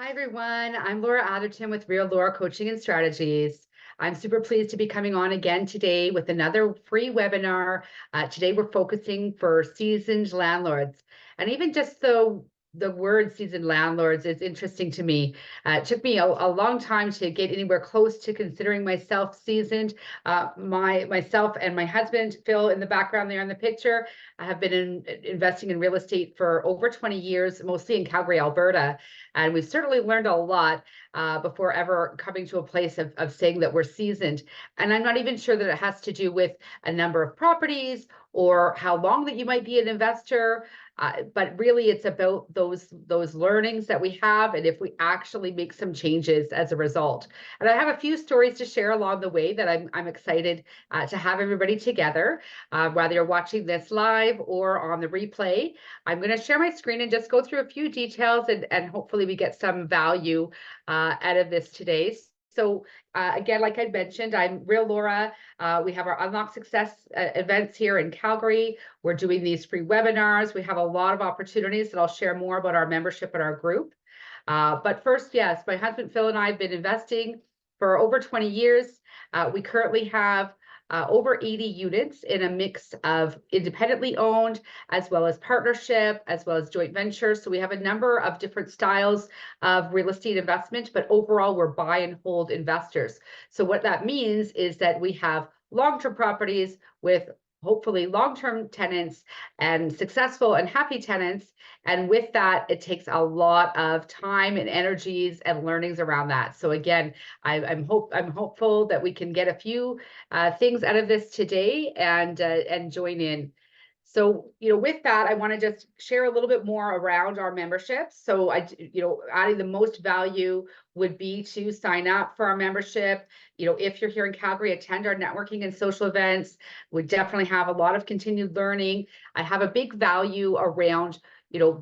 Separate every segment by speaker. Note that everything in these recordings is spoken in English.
Speaker 1: Hi, everyone. I'm Laura Atherton with Real Laura Coaching and Strategies. I'm super pleased to be coming on again today with another free webinar. Today, we're focusing for seasoned landlords. And even just the word seasoned landlords is interesting to me. It took me a long time to get anywhere close to considering myself seasoned. Myself and my husband, Phil, in the background there in the picture, I have been investing in real estate for over 20 years, mostly in Calgary, Alberta. And we've certainly learned a lot before ever coming to a place of saying that we're seasoned. And I'm not even sure that it has to do with a number of properties or how long that you might be an investor. But really, it's about those learnings that we have, and if we actually make some changes as a result. And I have a few stories to share along the way that I'm excited to have everybody together, whether you're watching this live or on the replay. I'm going to share my screen and just go through a few details, and hopefully we get some value out of this today. So again, like I mentioned, I'm Real Laura. We have our Unlock Success events here in Calgary. We're doing these free webinars. We have a lot of opportunities that I'll share more about our membership and our group. But first, yes, my husband Phil and I have been investing for over 20 years. We currently have over 80 units in a mix of independently owned, as well as partnership, as well as joint ventures. So we have a number of different styles of real estate investment, but overall we're buy and hold investors. So what that means is that we have long-term properties with hopefully long-term tenants and successful and happy tenants. And with that, it takes a lot of time and energies and learnings around that. So again, I'm hopeful that we can get a few things out of this today and join in. So, with that, I want to just share a little bit more around our membership. So adding the most value would be to sign up for our membership. If you're here in Calgary, attend our networking and social events. We definitely have a lot of continued learning. I have a big value around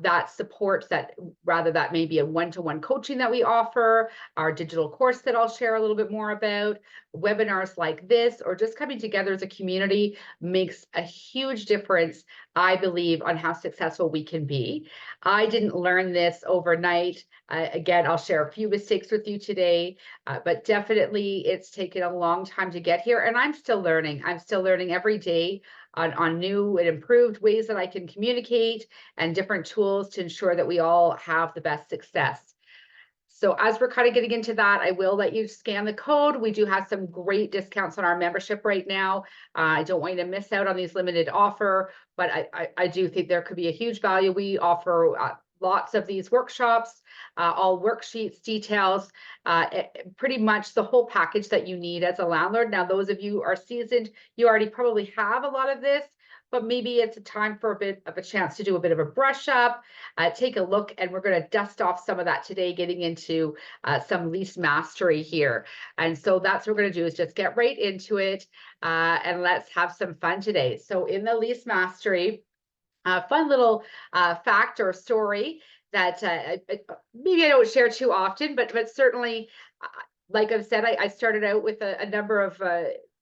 Speaker 1: that support, that rather that may be a one-to-one coaching that we offer, our digital course that I'll share a little bit more about, webinars like this, or just coming together as a community makes a huge difference, I believe, on how successful we can be. I didn't learn this overnight. Again, I'll share a few mistakes with you today, but definitely it's taken a long time to get here, and I'm still learning. I'm still learning every day on new and improved ways that I can communicate and different tools to ensure that we all have the best success. So as we're kind of getting into that, I will let you scan the code. We do have some great discounts on our membership right now. I don't want you to miss out on these limited offer, but I do think there could be a huge value. We offer lots of these workshops, all worksheets, details, pretty much the whole package that you need as a landlord. Now, those of you who are seasoned, you already probably have a lot of this, but maybe it's a time for a bit of a chance to do a bit of a brush up, take a look, and we're going to dust off some of that today, getting into some lease mastery here. And so that's what we're going to do, is just get right into it, and let's have some fun today. So in the lease mastery, fun little fact or story that maybe I don't share too often, but certainly, like I've said, I started out with a number of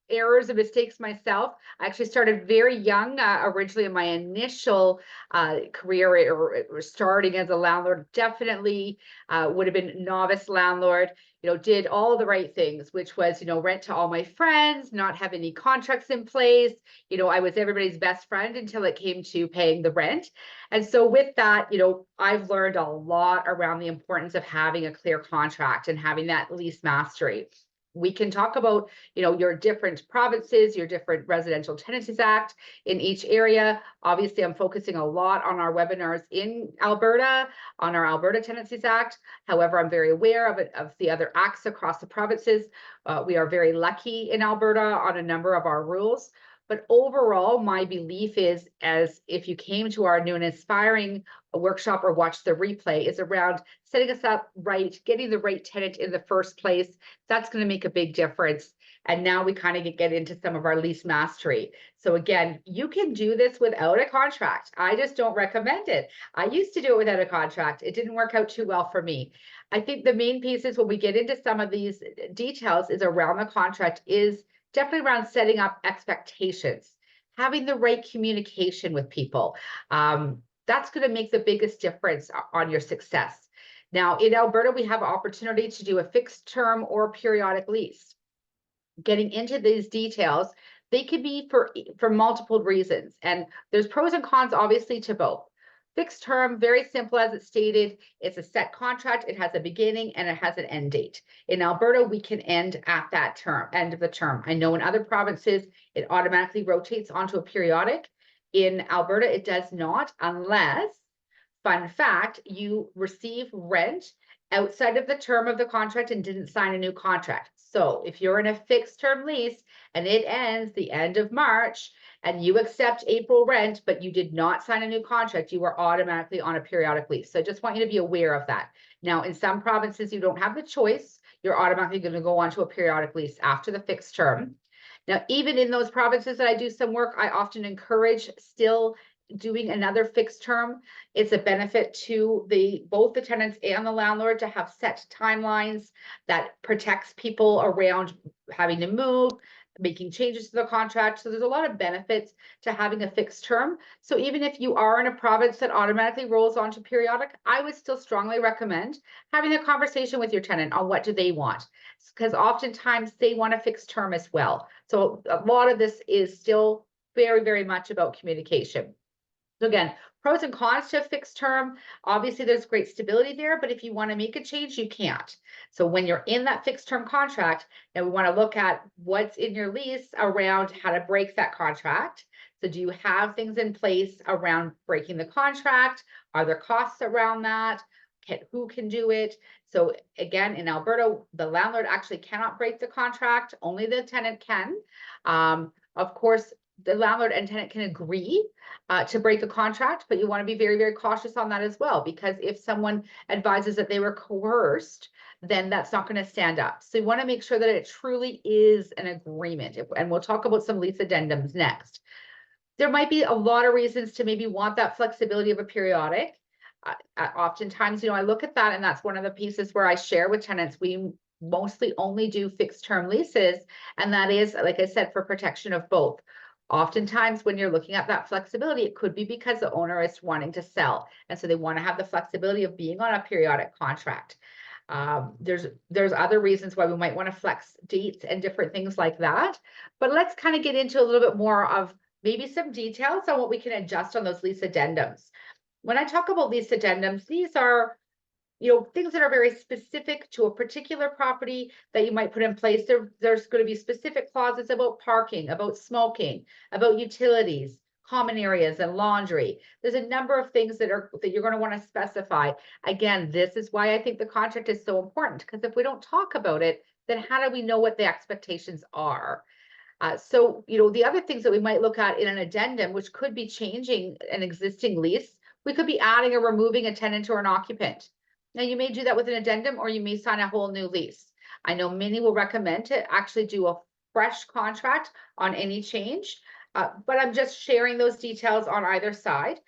Speaker 1: errors and mistakes myself. I actually started very young, originally in my initial career, or starting as a landlord. Definitely would have been novice landlord. Did all the right things, which was, rent to all my friends, not have any contracts in place. I was everybody's best friend until it came to paying the rent. And so with that, I've learned a lot around the importance of having a clear contract and having that lease mastery. We can talk about, your different provinces, your different Residential Tenancies Act in each area. Obviously, I'm focusing a lot on our webinars in Alberta, on our Alberta Tenancies Act. However, I'm very aware of the other acts across the provinces. We are very lucky in Alberta on a number of our rules. But overall, my belief is, as if you came to our new and inspiring workshop or watch the replay, is around setting us up right, getting the right tenant in the first place. That's going to make a big difference. And now we kind of get into some of our lease mastery. So again, you can do this without a contract. I just don't recommend it. I used to do it without a contract. It didn't work out too well for me. I think the main pieces when we get into some of these details is around the contract, is definitely around setting up expectations, having the right communication with people. That's going to make the biggest difference on your success. Now, in Alberta, we have opportunity to do a fixed term or periodic lease. Getting into these details, they could be for multiple reasons, and there's pros and cons obviously to both. Fixed term, very simple as it's stated, it's a set contract, it has a beginning and it has an end date. In Alberta, we can end at that end of the term. I know in other provinces, it automatically rotates onto a periodic. In Alberta, it does not, unless, fun fact, you receive rent outside of the term of the contract and didn't sign a new contract. So if you're in a fixed term lease and it ends the end of March and you accept April rent, but you did not sign a new contract, you are automatically on a periodic lease. So I just want you to be aware of that. Now, in some provinces, you don't have the choice. You're automatically going to go on to a periodic lease after the fixed term. Now, even in those provinces that I do some work, I often encourage still doing another fixed term. It's a benefit to both the tenants and the landlord to have set timelines that protects people around having to move, making changes to the contract. So there's a lot of benefits to having a fixed term. So even if you are in a province that automatically rolls onto periodic, I would still strongly recommend having a conversation with your tenant on what do they want, because oftentimes they want a fixed term as well. So a lot of this is still very, very much about communication. So again, pros and cons to a fixed term. Obviously, there's great stability there, but if you want to make a change, you can't. So when you're in that fixed term contract, now we want to look at what's in your lease around how to break that contract. So do you have things in place around breaking the contract? Are there costs around that? Who can do it? So again, in Alberta, the landlord actually cannot break the contract. Only the tenant can. Of course, the landlord and tenant can agree to break a contract, but you want to be very, very cautious on that as well, because if someone advises that they were coerced, then that's not going to stand up. So you want to make sure that it truly is an agreement. And we'll talk about some lease addendums next. There might be a lot of reasons to maybe want that flexibility of a periodic. Oftentimes, I look at that, and that's one of the pieces where I share with tenants. We mostly only do fixed term leases, and that is, like I said, for protection of both. Oftentimes, when you're looking at that flexibility, it could be because the owner is wanting to sell, and so they want to have the flexibility of being on a periodic contract. There's other reasons why we might want to flex dates and different things like that. But let's kind of get into a little bit more of maybe some details on what we can adjust on those lease addendums. When I talk about lease addendums, these are things that are very specific to a particular property that you might put in place. There's going to be specific clauses about parking, about smoking, about utilities, common areas, and laundry. There's a number of things that you're going to want to specify. Again, this is why I think the contract is so important, because if we don't talk about it, then how do we know what the expectations are? So the other things that we might look at in an addendum, which could be changing an existing lease, we could be adding or removing a tenant or an occupant. Now, you may do that with an addendum, or you may sign a whole new lease. I know many will recommend to actually do a fresh contract on any change, but I'm just sharing those details on either side.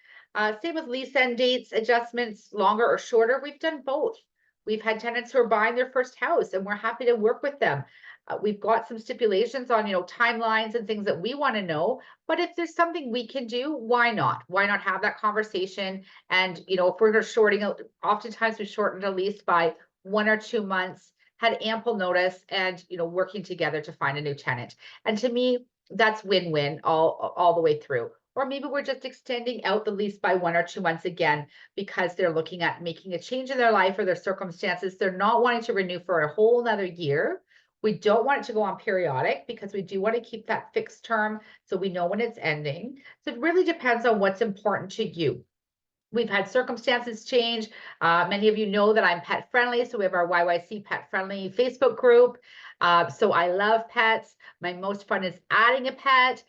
Speaker 1: Same with lease end dates, adjustments, longer or shorter. We've done both. We've had tenants who are buying their first house, and we're happy to work with them. We've got some stipulations on, timelines and things that we want to know. But if there's something we can do, why not? Why not have that conversation? And, if we're shorting, oftentimes we shortened a lease by 1 or 2 months, had ample notice, and, working together to find a new tenant. And to me, that's win-win all the way through. Or maybe we're just extending out the lease by 1 or 2 months again, because they're looking at making a change in their life or their circumstances. They're not wanting to renew for a whole another year. We don't want it to go on periodic, because we do want to keep that fixed term so we know when it's ending. So it really depends on what's important to you. We've had circumstances change. Many of you know that I'm pet friendly, so we have our YYC Pet Friendly Facebook group. So I love pets. My most fun is adding a pet,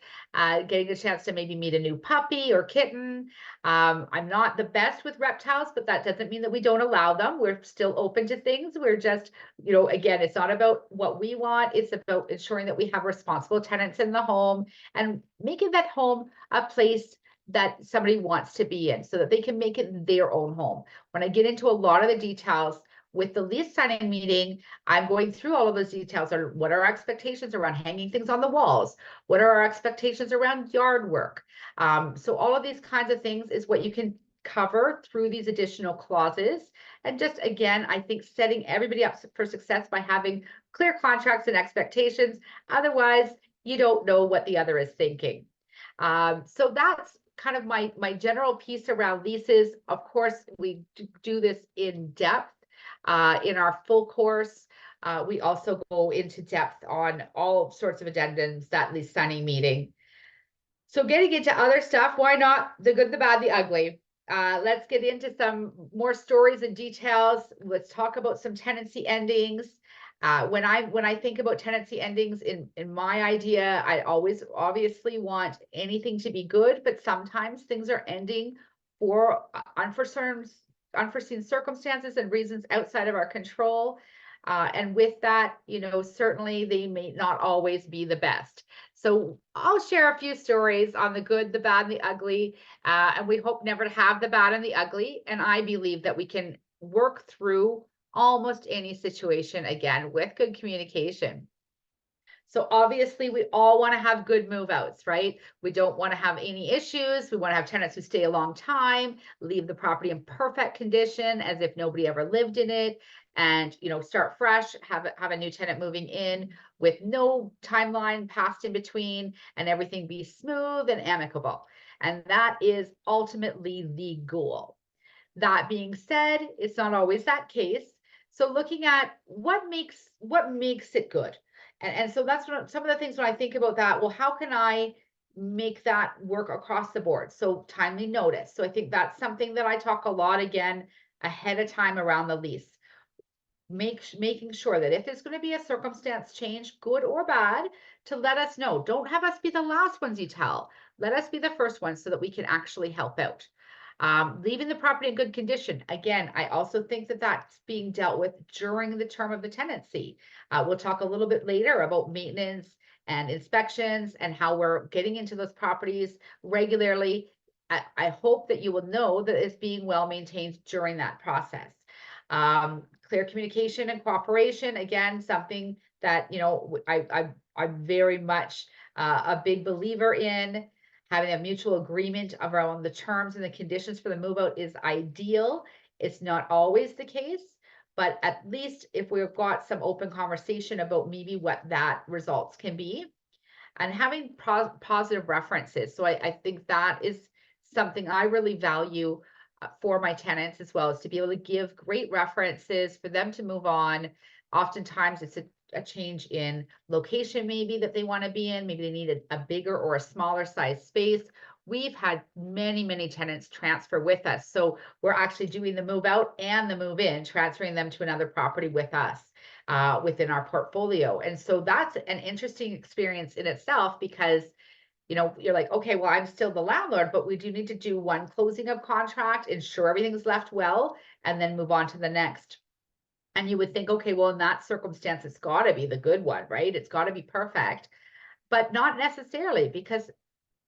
Speaker 1: getting a chance to maybe meet a new puppy or kitten. I'm not the best with reptiles, but that doesn't mean that we don't allow them. We're still open to things. We're just, again, it's not about what we want. It's about ensuring that we have responsible tenants in the home and making that home a place that somebody wants to be in, so that they can make it their own home. When I get into a lot of the details with the lease signing meeting, I'm going through all of those details. What are our expectations around hanging things on the walls? What are our expectations around yard work? So all of these kinds of things is what you can cover through these additional clauses. And just again, I think setting everybody up for success by having clear contracts and expectations. Otherwise, you don't know what the other is thinking. So that's kind of my general piece around leases. Of course, we do this in depth in our full course. We also go into depth on all sorts of addendums, that lease signing meeting. So getting into other stuff, why not the good, the bad, the ugly? Let's get into some more stories and details. Let's talk about some tenancy endings. When I think about tenancy endings in my idea, I always obviously want anything to be good, but sometimes things are ending for unforeseen circumstances and reasons outside of our control. And with that, certainly they may not always be the best. So I'll share a few stories on the good, the bad, and the ugly. And we hope never to have the bad and the ugly. And I believe that we can work through almost any situation again with good communication. So obviously we all want to have good move outs, right? We don't want to have any issues. We want to have tenants who stay a long time, leave the property in perfect condition as if nobody ever lived in it, and start fresh, have a new tenant moving in with no timeline passed in between, and everything be smooth and amicable. And that is ultimately the goal. That being said, it's not always that case. So looking at what makes it good. And so that's some of the things when I think about that, well, how can I make that work across the board? So timely notice. So I think that's something that I talk a lot again ahead of time around the lease. Making sure that if there's going to be a circumstance change, good or bad, to let us know. Don't have us be the last ones you tell. Let us be the first ones so that we can actually help out. Leaving the property in good condition. Again, I also think that that's being dealt with during the term of the tenancy. We'll talk a little bit later about maintenance and inspections and how we're getting into those properties regularly. I hope that you will know that it's being well maintained during that process. Clear communication and cooperation, again, something that, I'm very much a big believer in. Having a mutual agreement around the terms and the conditions for the move out is ideal. It's not always the case, but at least if we've got some open conversation about maybe what that results can be, and having positive references. So I think that is something I really value for my tenants as well, is to be able to give great references for them to move on. Oftentimes it's a change in location maybe that they want to be in. Maybe they need a bigger or a smaller size space. We've had many tenants transfer with us. So we're actually doing the move out and the move in, transferring them to another property with us within our portfolio. And so that's an interesting experience in itself, because you're like, okay, well, I'm still the landlord, but we do need to do one closing of contract, ensure everything's left well, and then move on to the next. And you would think, okay, well, in that circumstance, it's got to be the good one, right? It's got to be perfect, but not necessarily, because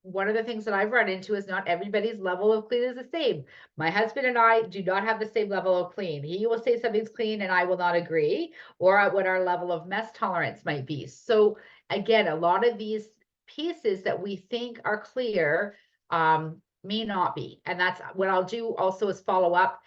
Speaker 1: one of the things that I've run into is not everybody's level of clean is the same. My husband and I do not have the same level of clean. He will say something's clean and I will not agree, or what our level of mess tolerance might be. So again, a lot of these pieces that we think are clear may not be. And that's what I'll do also is follow up.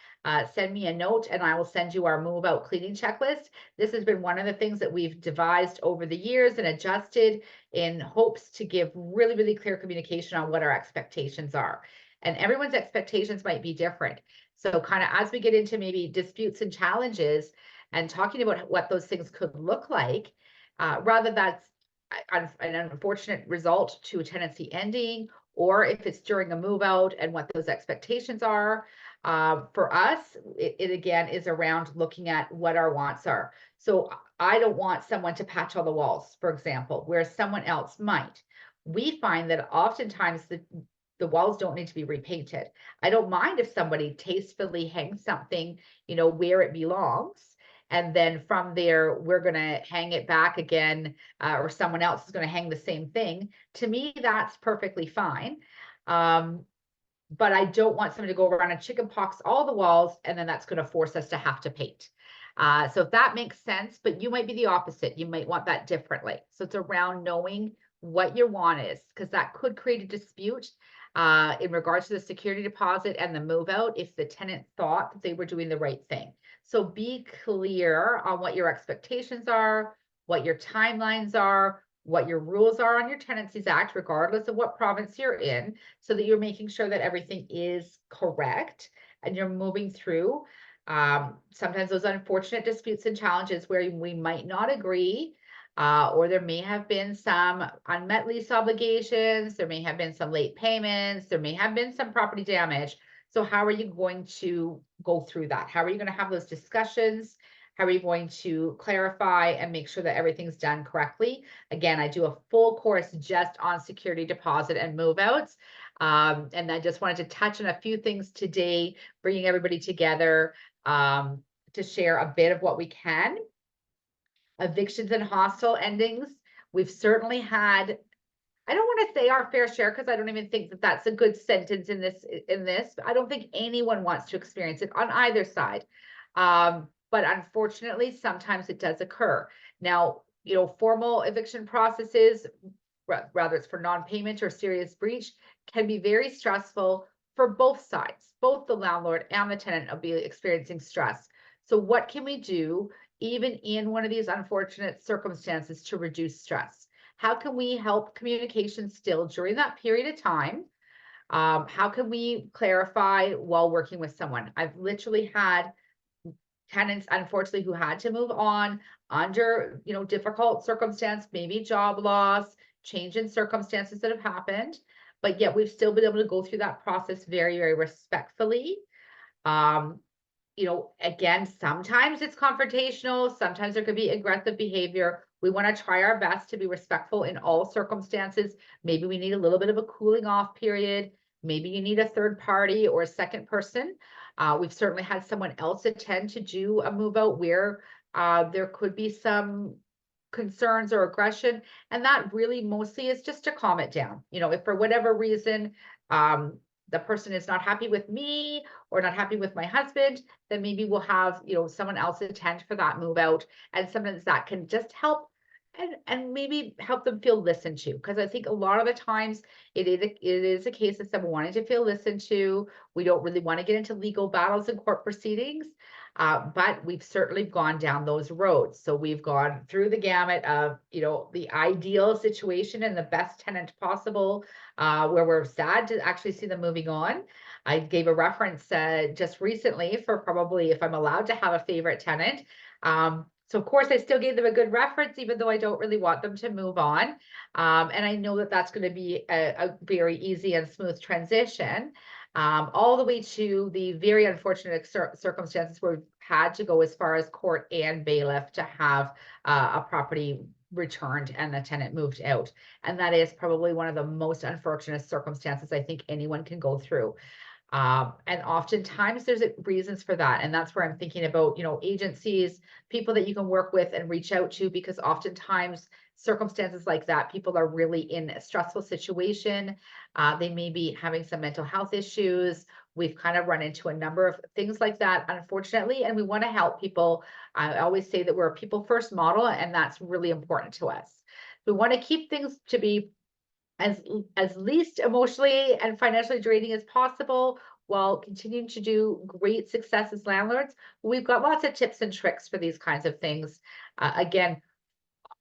Speaker 1: Send me a note and I will send you our move out cleaning checklist. This has been one of the things that we've devised over the years and adjusted in hopes to give really clear communication on what our expectations are. And everyone's expectations might be different. So kind of as we get into maybe disputes and challenges and talking about what those things could look like, rather that's an unfortunate result to a tenancy ending, or if it's during a move out and what those expectations are. For us, it again is around looking at what our wants are. So I don't want someone to patch all the walls, for example, where someone else might. We find that oftentimes the walls don't need to be repainted. I don't mind if somebody tastefully hangs something, where it belongs. And then from there, we're going to hang it back again, or someone else is going to hang the same thing. To me, that's perfectly fine. But I don't want someone to go around and chicken pox all the walls, and then that's going to force us to have to paint. So if that makes sense, but you might be the opposite. You might want that differently. So it's around knowing what your want is, because that could create a dispute. in regards to the security deposit and the move out if the tenant thought that they were doing the right thing. So be clear on what your expectations are, what your timelines are, what your rules are on your Tenancies Act, regardless of what province you're in, so that you're making sure that everything is correct and you're moving through. Sometimes those unfortunate disputes and challenges where we might not agree, or there may have been some unmet lease obligations, there may have been some late payments, there may have been some property damage. So how are you going to go through that? How are you going to have those discussions? How are you going to clarify and make sure that everything's done correctly? Again, I do a full course just on security deposit and move outs. And I just wanted to touch on a few things today, bringing everybody together to share a bit of what we can. Evictions and hostile endings. We've certainly had, I don't want to say our fair share because I don't even think that that's a good sentence in this. I don't think anyone wants to experience it on either side. But unfortunately, sometimes it does occur. Now, formal eviction processes, whether it's for non-payment or serious breach, can be very stressful for both sides. Both the landlord and the tenant will be experiencing stress. So what can we do, even in one of these unfortunate circumstances, to reduce stress? How can we help communication still during that period of time? How can we clarify while working with someone? I've literally had tenants, unfortunately, who had to move on under, difficult circumstance, maybe job loss, change in circumstances that have happened, but yet we've still been able to go through that process very, very respectfully. Again, sometimes it's confrontational, sometimes there could be aggressive behavior. We want to try our best to be respectful in all circumstances. Maybe we need a little bit of a cooling off period. Maybe you need a third party or a second person. We've certainly had someone else attend to do a move out where there could be some concerns or aggression. And that really mostly is just to calm it down. If for whatever reason, the person is not happy with me or not happy with my husband, then maybe we'll have, someone else attend for that move out. And sometimes that can just help and maybe help them feel listened to. Because I think a lot of the times it is a case of someone wanting to feel listened to. We don't really want to get into legal battles and court proceedings, but we've certainly gone down those roads. So we've gone through the gamut of, the ideal situation and the best tenant possible, where we're sad to actually see them moving on. I gave a reference just recently for probably if I'm allowed to have a favorite tenant. So of course I still gave them a good reference, even though I don't really want them to move on. And I know that that's going to be a very easy and smooth transition, all the way to the very unfortunate circumstances where we've had to go as far as court and bailiff to have a property returned and the tenant moved out. And that is probably one of the most unfortunate circumstances I think anyone can go through. And oftentimes there's reasons for that. And that's where I'm thinking about, agencies, people that you can work with and reach out to, because oftentimes circumstances like that, people are really in a stressful situation. They may be having some mental health issues. We've kind of run into a number of things like that, unfortunately, and we want to help people. I always say that we're a people first model, and that's really important to us. We want to keep things to be as least emotionally and financially draining as possible while continuing to do great success as landlords. We've got lots of tips and tricks for these kinds of things. Again,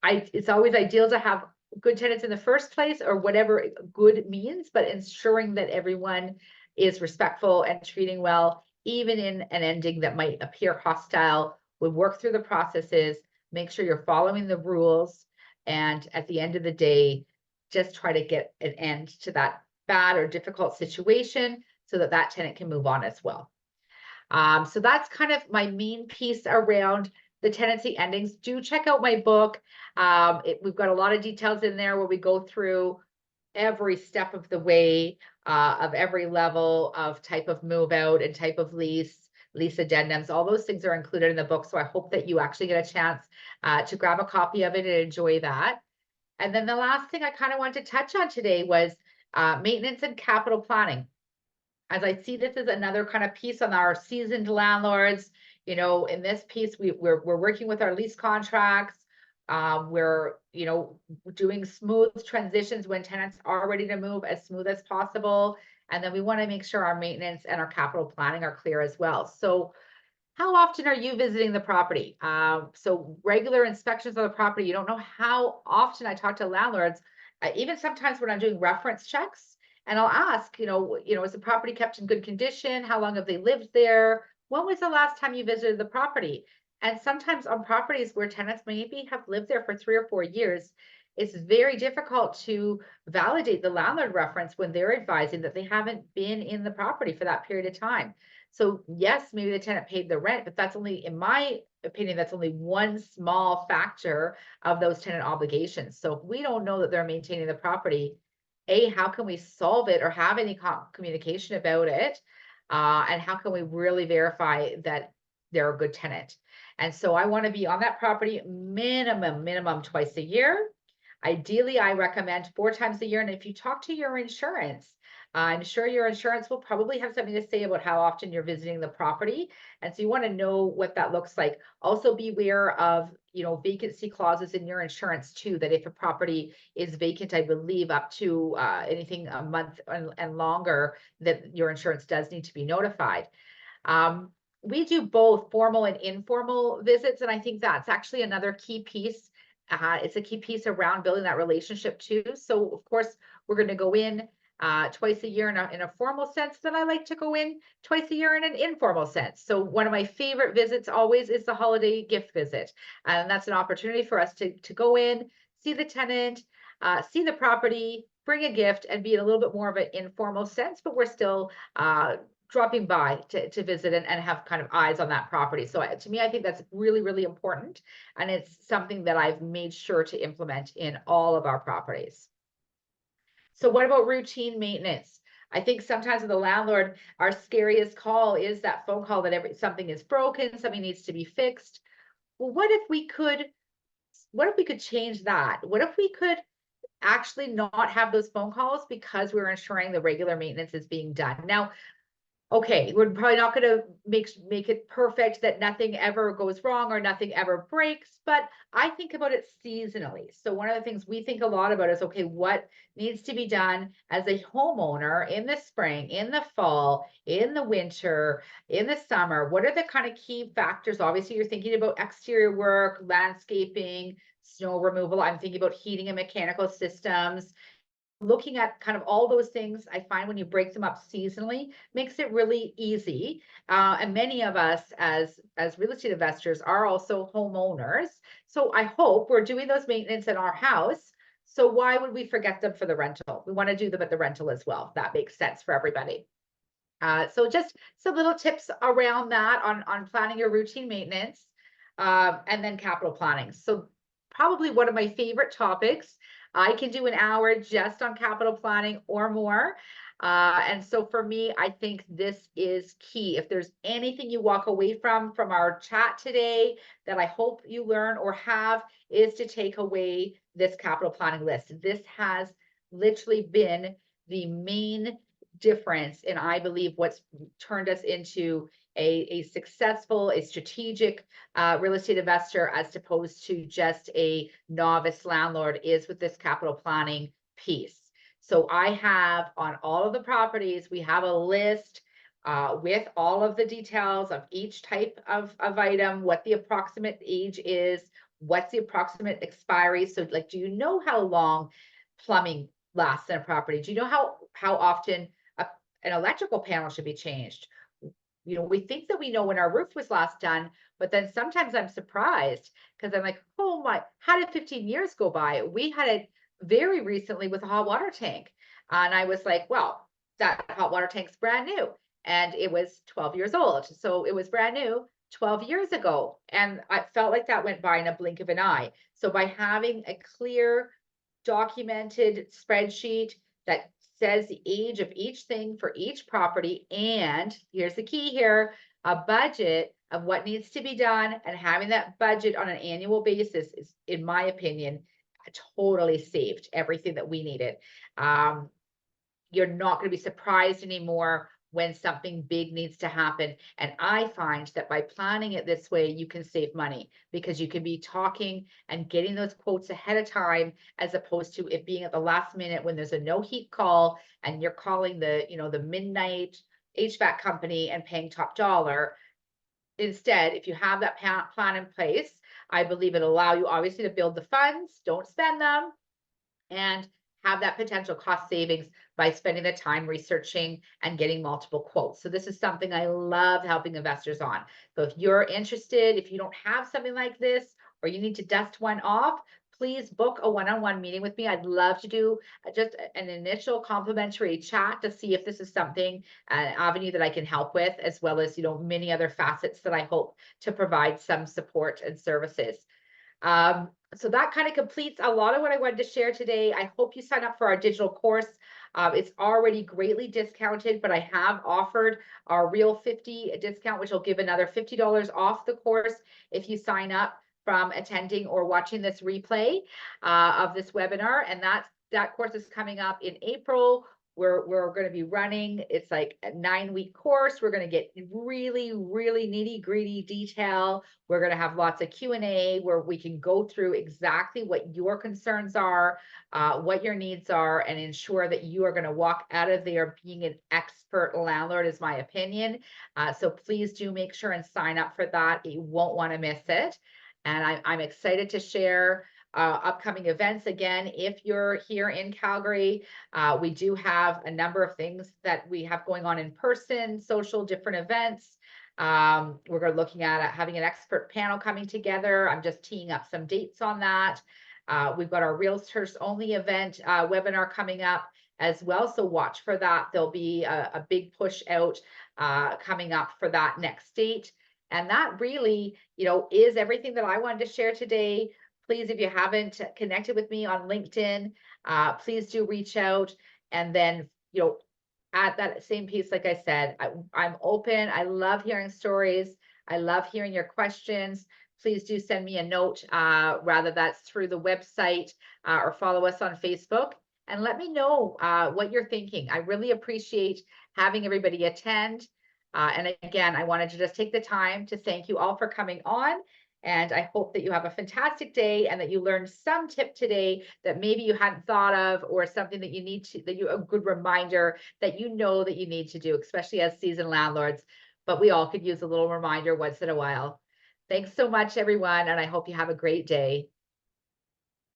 Speaker 1: it's always ideal to have good tenants in the first place, or whatever good means, but ensuring that everyone is respectful and treating well, even in an ending that might appear hostile. We work through the processes, make sure you're following the rules, and at the end of the day, just try to get an end to that bad or difficult situation so that that tenant can move on as well. So that's kind of my main piece around the tenancy endings. Do check out my book. We've got a lot of details in there where we go through every step of the way, of every level of type of move out and type of lease addendums. All those things are included in the book. So I hope that you actually get a chance to grab a copy of it and enjoy that. And then the last thing I kind of wanted to touch on today was maintenance and capital planning. As I see this as another kind of piece on our seasoned landlords. In this piece, we're working with our lease contracts. We're, doing smooth transitions when tenants are ready to move, as smooth as possible. And then we want to make sure our maintenance and our capital planning are clear as well. So how often are you visiting the property? So regular inspections of the property, you don't know how often. I talk to landlords, even sometimes when I'm doing reference checks, and I'll ask, is the property kept in good condition? How long have they lived there? When was the last time you visited the property? And sometimes on properties where tenants maybe have lived there for 3 or 4 years, it's very difficult to validate the landlord reference when they're advising that they haven't been in the property for that period of time. So yes, maybe the tenant paid the rent, but that's only, in my opinion, that's only one small factor of those tenant obligations. So if we don't know that they're maintaining the property, how can we solve it or have any communication about it? And how can we really verify that they're a good tenant? And so I want to be on that property minimum twice a year. Ideally, I recommend 4 times a year. And if you talk to your insurance, I'm sure your insurance will probably have something to say about how often you're visiting the property. And so you want to know what that looks like. Also beware of, vacancy clauses in your insurance too, that if a property is vacant, I believe up to anything a month and longer, that your insurance does need to be notified. We do both formal and informal visits. And I think that's actually another key piece. It's a key piece around building that relationship too. So of course, we're going to go in twice a year in a formal sense. Then I like to go in twice a year in an informal sense. So one of my favorite visits always is the holiday gift visit. And that's an opportunity for us to go in, see the tenant, see the property, bring a gift, and be in a little bit more of an informal sense, but we're still dropping by to visit and have kind of eyes on that property. So to me, I think that's really, really important. And it's something that I've made sure to implement in all of our properties. So what about routine maintenance? I think sometimes with the landlord, our scariest call is that phone call that something is broken, something needs to be fixed. Well, what if we could change that? What if we could actually not have those phone calls because we're ensuring the regular maintenance is being done? Now, okay, we're probably not going to make it perfect that nothing ever goes wrong or nothing ever breaks, but I think about it seasonally. So one of the things we think a lot about is, okay, what needs to be done as a homeowner in the spring, in the fall, in the winter, in the summer? What are the kind of key factors? Obviously, you're thinking about exterior work, landscaping, snow removal. I'm thinking about heating and mechanical systems. Looking at kind of all those things, I find when you break them up seasonally, makes it really easy. And many of us as real estate investors are also homeowners. So I hope we're doing those maintenance in our house. So why would we forget them for the rental? We want to do them at the rental as well. If that makes sense for everybody. So just some little tips around that on planning your routine maintenance, and then capital planning. So probably one of my favorite topics. I can do an hour just on capital planning or more. And so for me, I think this is key. If there's anything you walk away from our chat today that I hope you learn or have, is to take away this capital planning list. This has literally been the main difference in, I believe, what's turned us into a successful, a strategic real estate investor, as opposed to just a novice landlord, is with this capital planning piece. So I have on all of the properties, we have a list with all of the details of each type of item, what the approximate age is, what's the approximate expiry. So like, do you know how long plumbing lasts in a property? Do you know how often an electrical panel should be changed? We think that we know when our roof was last done, but then sometimes I'm surprised because I'm like, oh my, how did 15 years go by? We had it very recently with a hot water tank. And I was like, well, that hot water tank's brand new. And it was 12 years old. So it was brand new 12 years ago. And I felt like that went by in a blink of an eye. So by having a clear, documented spreadsheet that says the age of each thing for each property, and here's the key here, a budget of what needs to be done, and having that budget on an annual basis is, in my opinion, totally saved everything that we needed. You're not going to be surprised anymore when something big needs to happen. And I find that by planning it this way, you can save money because you can be talking and getting those quotes ahead of time, as opposed to it being at the last minute when there's a no heat call and you're calling the, the midnight HVAC company and paying top dollar. Instead, if you have that plan in place, I believe it'll allow you obviously to build the funds, don't spend them, and have that potential cost savings by spending the time researching and getting multiple quotes. So this is something I love helping investors on. So if you're interested, if you don't have something like this, or you need to dust one off, please book a one-on-one meeting with me. I'd love to do just an initial complimentary chat to see if this is something, an avenue that I can help with, as well as, many other facets that I hope to provide some support and services. So that kind of completes a lot of what I wanted to share today. I hope you sign up for our digital course. It's already greatly discounted, but I have offered our Real 50 discount, which will give another $50 off the course if you sign up from attending or watching this replay of this webinar. And that course is coming up in April. We're going to be running, it's like a 9-week course. We're going to get really, really nitty gritty detail. We're going to have lots of Q&A where we can go through exactly what your concerns are, what your needs are, and ensure that you are going to walk out of there being an expert landlord, is my opinion. So please do make sure and sign up for that. You won't want to miss it. And I'm excited to share upcoming events. Again, if you're here in Calgary, we do have a number of things that we have going on in person, social, different events. We're looking at having an expert panel coming together. I'm just teeing up some dates on that. We've got our Realtors Only event webinar coming up as well. So watch for that. There'll be a big push out coming up for that next date. And that really, is everything that I wanted to share today. Please, if you haven't connected with me on LinkedIn, please do reach out. And then, at that same piece, like I said, I'm open. I love hearing stories. I love hearing your questions. Please do send me a note, rather that's through the website, or follow us on Facebook, and let me know what you're thinking. I really appreciate having everybody attend. And again, I wanted to just take the time to thank you all for coming on. And I hope that you have a fantastic day and that you learned some tip today that maybe you hadn't thought of, or something that you need to, a good reminder that you need to do, especially as seasoned landlords. But we all could use a little reminder once in a while. Thanks so much, everyone. And I hope you have a great day.